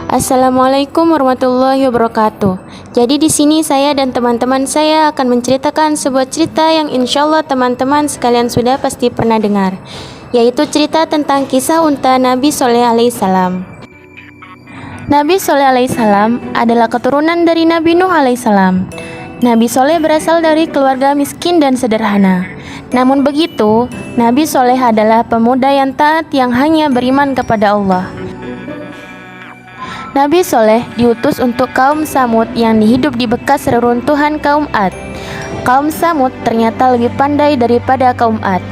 Assalamualaikum warahmatullahi wabarakatuh. Jadi di sini saya dan teman-teman saya akan menceritakan sebuah cerita yang insya Allah teman-teman sekalian sudah pasti pernah dengar, yaitu cerita tentang kisah unta Nabi Soleh alaihissalam. Nabi Soleh alaihissalam adalah keturunan dari Nabi Nuh alaihissalam. Nabi Soleh berasal dari keluarga miskin dan sederhana. Namun begitu, Nabi Soleh adalah pemuda yang taat yang hanya beriman kepada Allah. Nabi Soleh diutus untuk kaum Samud yang hidup di bekas reruntuhan kaum Ad. Kaum Samud ternyata lebih pandai daripada kaum Ad.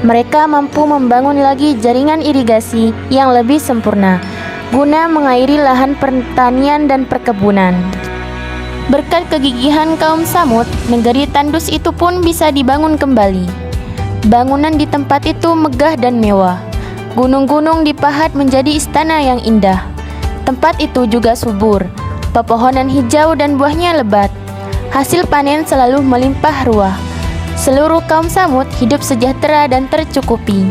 Mereka mampu membangun lagi jaringan irigasi yang lebih sempurna guna mengairi lahan pertanian dan perkebunan. Berkat kegigihan kaum Samud, negeri tandus itu pun bisa dibangun kembali. Bangunan di tempat itu megah dan mewah. Gunung-gunung dipahat menjadi istana yang indah. Tempat itu juga subur, pepohonan hijau dan buahnya lebat. Hasil panen selalu melimpah ruah. Seluruh kaum Samud hidup sejahtera dan tercukupi.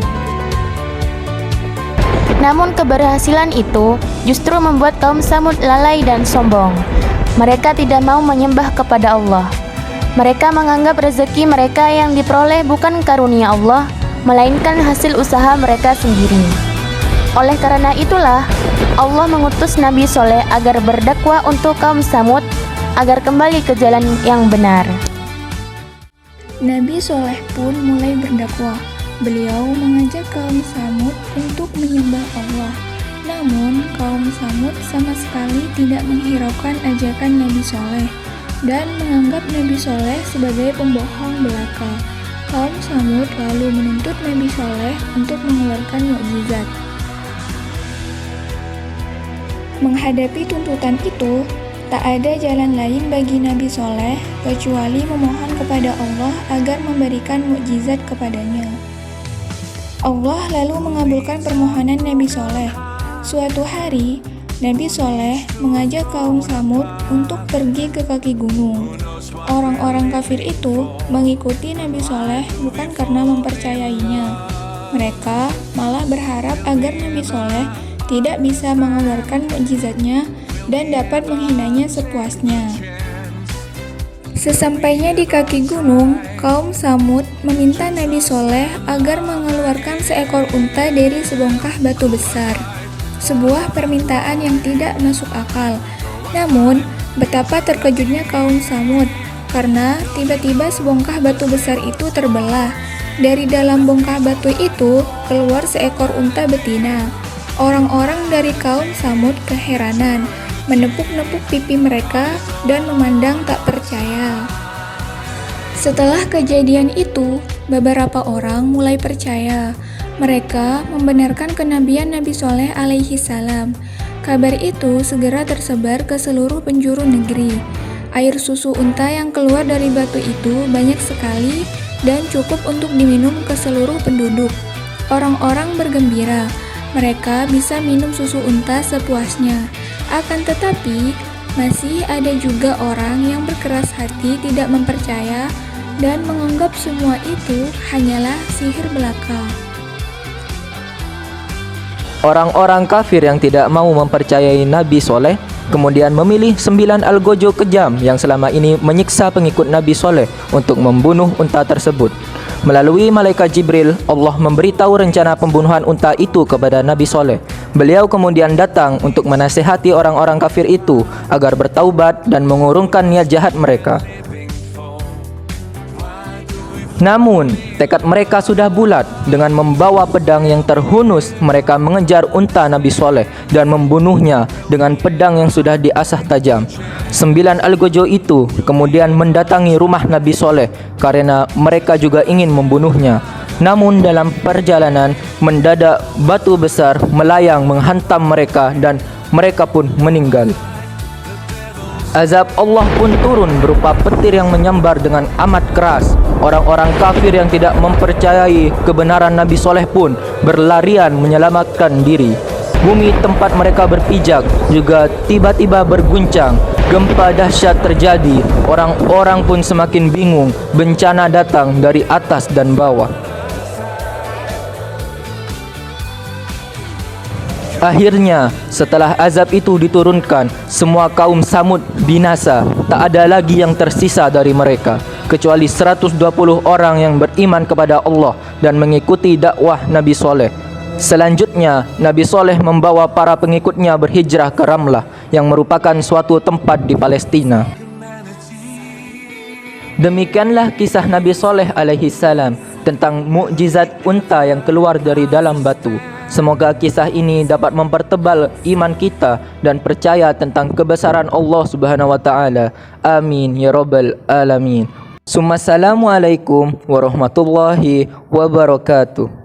Namun keberhasilan itu justru membuat kaum Samud lalai dan sombong. Mereka tidak mau menyembah kepada Allah. Mereka menganggap rezeki mereka yang diperoleh bukan karunia Allah, melainkan hasil usaha mereka sendiri. Oleh karena itulah, Allah mengutus Nabi Soleh agar berdakwah untuk kaum Samud agar kembali ke jalan yang benar. Nabi Soleh pun mulai berdakwah. Beliau mengajak kaum Samud untuk menyembah Allah. Namun, kaum Samud sama sekali tidak menghiraukan ajakan Nabi Soleh dan menganggap Nabi Soleh sebagai pembohong belaka. Kaum Samud lalu menuntut Nabi Soleh untuk mengeluarkan mukjizat. Menghadapi tuntutan itu, tak ada jalan lain bagi Nabi Soleh kecuali memohon kepada Allah agar memberikan mukjizat kepadanya. Allah lalu mengabulkan permohonan Nabi Soleh. Suatu hari, Nabi Soleh mengajak kaum Samud untuk pergi ke kaki gunung. Orang-orang kafir itu mengikuti Nabi Soleh bukan karena mempercayainya. Mereka malah berharap agar Nabi Soleh tidak bisa mengeluarkan mukjizatnya dan dapat menghinanya sepuasnya. Sesampainya di kaki gunung, kaum Samud meminta Nabi Soleh agar mengeluarkan seekor unta dari sebongkah batu besar. Sebuah permintaan yang tidak masuk akal. Namun, betapa terkejutnya kaum Samud karena tiba-tiba sebongkah batu besar itu terbelah. Dari dalam bongkah batu itu keluar seekor unta betina. Orang-orang dari kaum Samud keheranan, menepuk-nepuk pipi mereka dan memandang tak percaya. Setelah kejadian itu, beberapa orang mulai percaya. Mereka membenarkan kenabian Nabi Soleh alaihi salam. Kabar itu segera tersebar ke seluruh penjuru negeri. Air susu unta yang keluar dari batu itu banyak sekali dan cukup untuk diminum ke seluruh penduduk. Orang-orang bergembira. Mereka bisa minum susu unta sepuasnya. Akan tetapi, masih ada juga orang yang berkeras hati tidak mempercaya dan menganggap semua itu hanyalah sihir belaka. Orang-orang kafir yang tidak mau mempercayai Nabi Soleh kemudian memilih 9 algojo kejam yang selama ini menyiksa pengikut Nabi Soleh untuk membunuh unta tersebut. Melalui malaikat Jibril, Allah memberitahu rencana pembunuhan unta itu kepada Nabi Soleh. Beliau kemudian datang untuk menasihati orang-orang kafir itu agar bertaubat dan mengurungkan niat jahat mereka. Namun, tekad mereka sudah bulat. Dengan membawa pedang yang terhunus, mereka mengejar unta Nabi Soleh dan membunuhnya dengan pedang yang sudah diasah tajam. 9 algojo itu kemudian mendatangi rumah Nabi Soleh karena mereka juga ingin membunuhnya. Namun dalam perjalanan, mendadak batu besar melayang menghantam mereka dan mereka pun meninggal. Azab Allah pun turun berupa petir yang menyambar dengan amat keras. Orang-orang kafir yang tidak mempercayai kebenaran Nabi Soleh pun berlarian menyelamatkan diri. Bumi tempat mereka berpijak juga tiba-tiba berguncang. Gempa dahsyat terjadi. Orang-orang pun semakin bingung. Bencana datang dari atas dan bawah. Akhirnya, setelah azab itu diturunkan, semua kaum Samud binasa. Tak ada lagi yang tersisa dari mereka, kecuali 120 orang yang beriman kepada Allah dan mengikuti dakwah Nabi Soleh. Selanjutnya, Nabi Soleh membawa para pengikutnya berhijrah ke Ramlah, yang merupakan suatu tempat di Palestina. Demikianlah kisah Nabi Soleh alaihi salam tentang mukjizat unta yang keluar dari dalam batu. Semoga kisah ini dapat mempertebal iman kita dan percaya tentang kebesaran Allah Subhanahu wa taala. Amin ya rabbal alamin. Assalamualaikum warahmatullahi wabarakatuh.